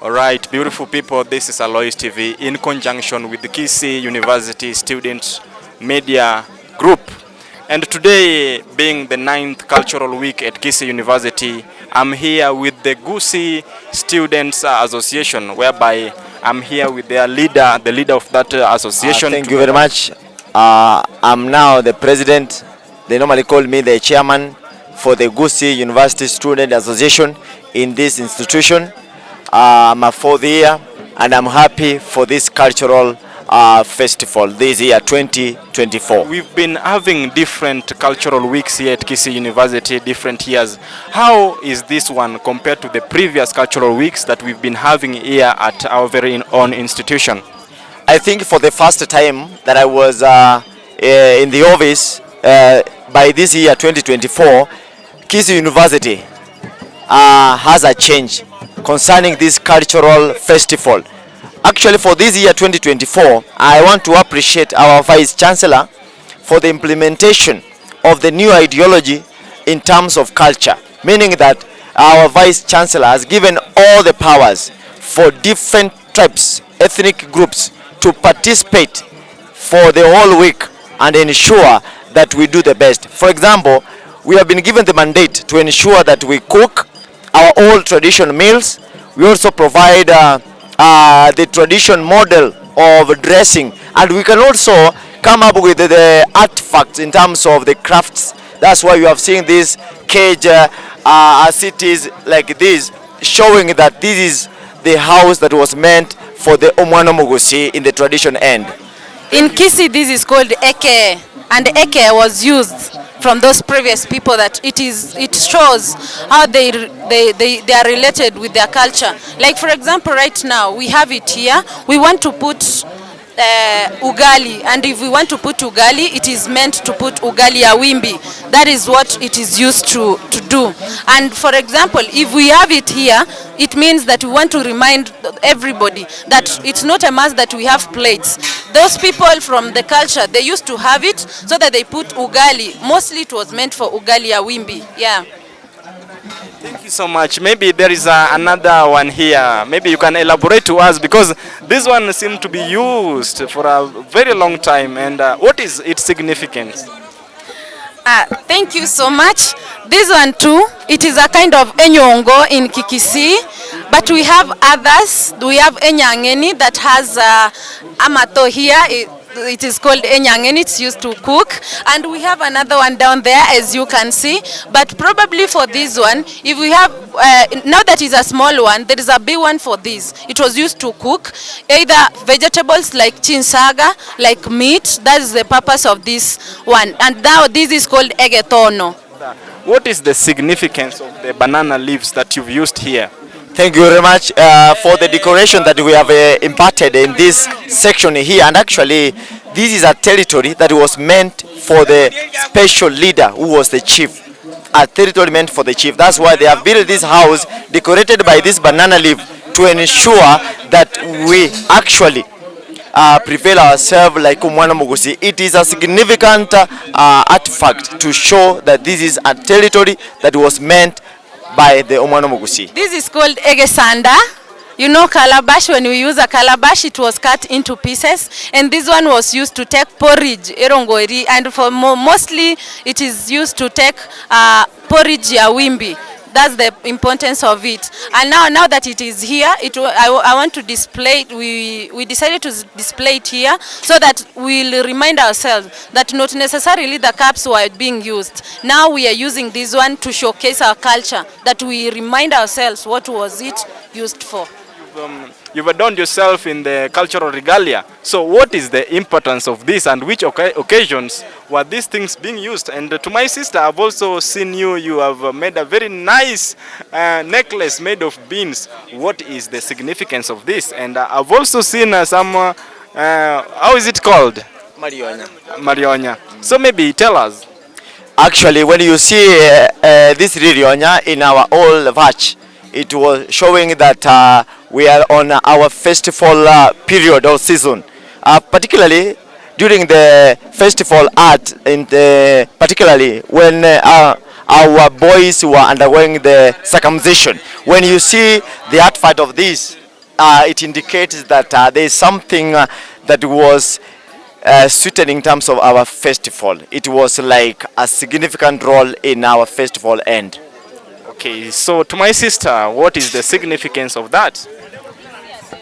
All right, beautiful people, this is Alois TV in conjunction with the Kisii University Student Media Group. And today, being the 9th Cultural Week at Kisii University, I'm here with the Abagusii Students Association, whereby I'm here with their leader, the leader of that association. Thank you very much. I'm now the president. They normally call me the chairman for the Abagusii University Student Association in this institution. I'm a fourth year and I'm happy for this cultural festival this year 2024. We've been having different cultural weeks here at Kisii University, different years. How is this one compared to the previous cultural weeks that we've been having here at our very own institution? I think for the first time that I was in the office by this year 2024, Kisii University has a change concerning this cultural festival. Actually, for this year 2024, I want to appreciate our Vice Chancellor for the implementation of the new ideology in terms of culture, meaning that our Vice Chancellor has given all the powers for different tribes, ethnic groups to participate for the whole week and ensure that we do the best. For example, we have been given the mandate to ensure that we cook our old traditional meals. We also provide the tradition model of dressing, and we can also come up with the artifacts in terms of the crafts. That's why you have seen this cage cities like this, showing that this is the house that was meant for the Abagusii in the tradition end. In Kisii, this is called eke, and eke was used from those previous people, that it shows how they are related with their culture. Like for example, right now we have it here. We want to put ugali, and if we want to put ugali, it is meant to put ugali ya wimbi. That is what it is used to do. And for example, if we have it here, it means that we want to remind everybody that it's not a must that we have plates. Those people from the culture, they used to have it so that they put ugali. Mostly it was meant for ugali ya wimbi. Yeah. Thank you so much. Maybe there is another one here. Maybe you can elaborate to us, because this one seems to be used for a very long time. And what is its significance? Thank you so much. This one too, it is a kind of enyongo in Kisii, but we have others. We have enyangeni that has amato here. It is called enyangeni. It's used to cook, and we have another one down there, as you can see. But probably for this one, if we have now that is a small one, there is a big one for this. It was used to cook either vegetables like chinsaga, like meat. That is the purpose of this one. And now this is called egetono. What is the significance of the banana leaves that you've used here? Thank you very much for the decoration that we have imparted in this section here. And actually, this is a territory that was meant for the special leader who was the chief. A territory meant for the chief. That's why they have built this house decorated by this banana leaf to ensure that we actually prevail ourselves like Abagusii. It is a significant artifact to show that this is a territory that was meant by the Abagusii. This is called egesanda. You know calabash, when we use a calabash, it was cut into pieces, and this one was used to take porridge, erongori, and for mostly it is used to take porridge ya wimbi. That's the importance of it. And now that it is here, I want to display it. We decided to display it here so that we'll remind ourselves that not necessarily the cups were being used. Now we are using this one to showcase our culture, that we remind ourselves what was it used for. You've adorned yourself in the cultural regalia. So what is the importance of this, and which occasions were these things being used? And to my sister, I've also seen you have made a very nice necklace made of beans. What is the significance of this? And I've also seen some, how is it called? Marionya. Marionya. So maybe tell us. Actually, when you see this Marionya in our old vatch, it was showing that we are on our festival period or season, particularly during the festival art, particularly when our boys were undergoing the circumcision. When you see the artifact of this, it indicates that there is something that was suited in terms of our festival. It was like a significant role in our festival end. Okay, so to my sister, what is the significance of that?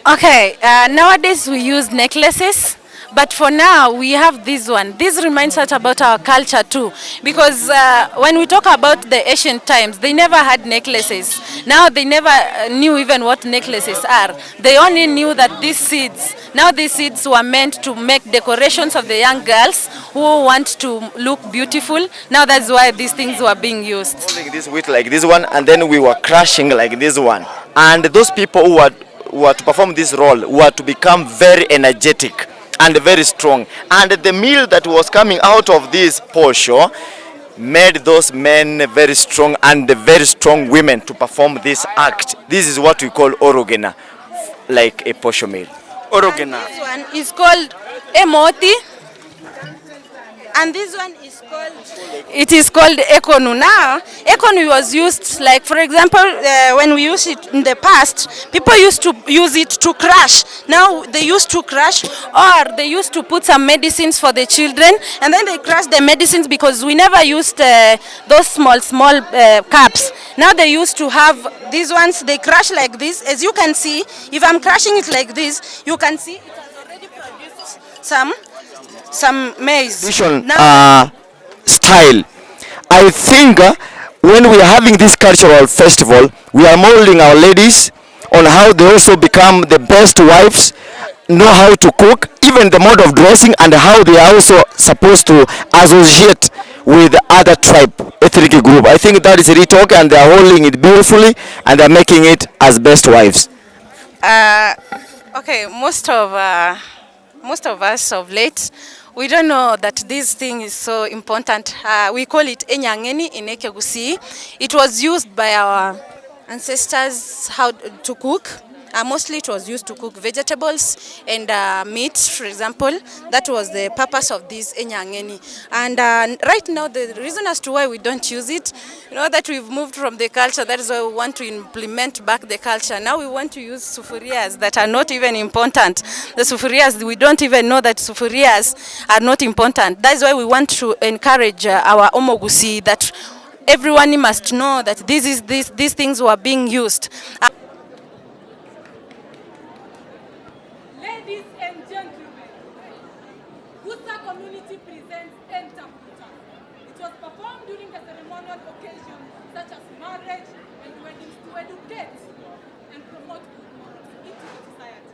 Okay, nowadays we use necklaces, but for now we have this one. This reminds us about our culture too, because when we talk about the ancient times, they never had necklaces. Now they never knew even what necklaces are. They only knew that these seeds, now these seeds were meant to make decorations of the young girls who want to look beautiful. Now that's why these things were being used. Holding this with like this one, and then we were crushing like this one. And those people who were to perform this role were to become very energetic and very strong. And the meal that was coming out of this posho made those men very strong and the very strong women to perform this act. This is what we call orogena, like a posho meal. Orogena. This one is called emoti, and this one is called, it is called ekonu. Now, ekonu was used, like for example, when we use it in the past, people used to use it to crush. Now they used to crush, or they used to put some medicines for the children, and then they crush the medicines because we never used those small cups. Now they used to have these ones, they crush like this. As you can see, if I'm crushing it like this, you can see it has already produced some maize. Style. I think when we are having this cultural festival, we are molding our ladies on how they also become the best wives, know how to cook, even the mode of dressing, and how they are also supposed to associate with other tribe, ethnic group. I think that is really talk, and they are holding it beautifully, and they are making it as best wives. Okay, most of us of late, we don't know that this thing is so important. We call it enyangeni in Abagusii. It was used by our ancestors how to cook. Mostly it was used to cook vegetables and meat, for example. That was the purpose of this enyangeni. And right now, the reason as to why we don't use it, you know, that we've moved from the culture. That is why we want to implement back the culture. Now we want to use sufurias that are not even important. The sufurias, we don't even know that sufurias are not important. That is why we want to encourage our Abagusii that everyone must know that these things were being used. Ladies and gentlemen, Busa community presents Entaputa. It was performed during a ceremonial occasion such as marriage and weddings to educate and promote good morals into the society.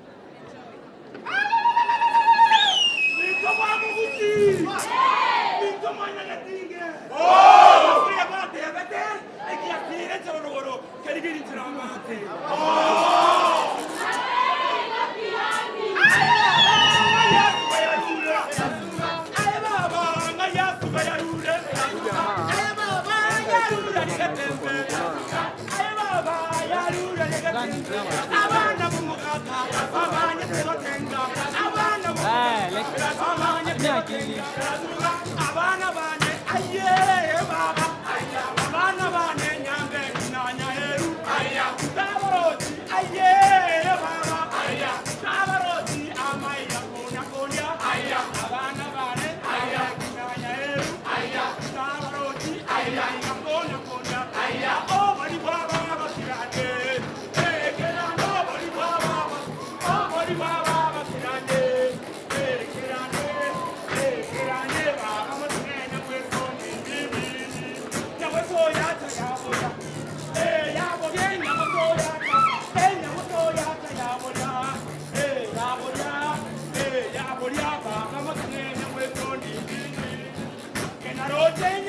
Rotate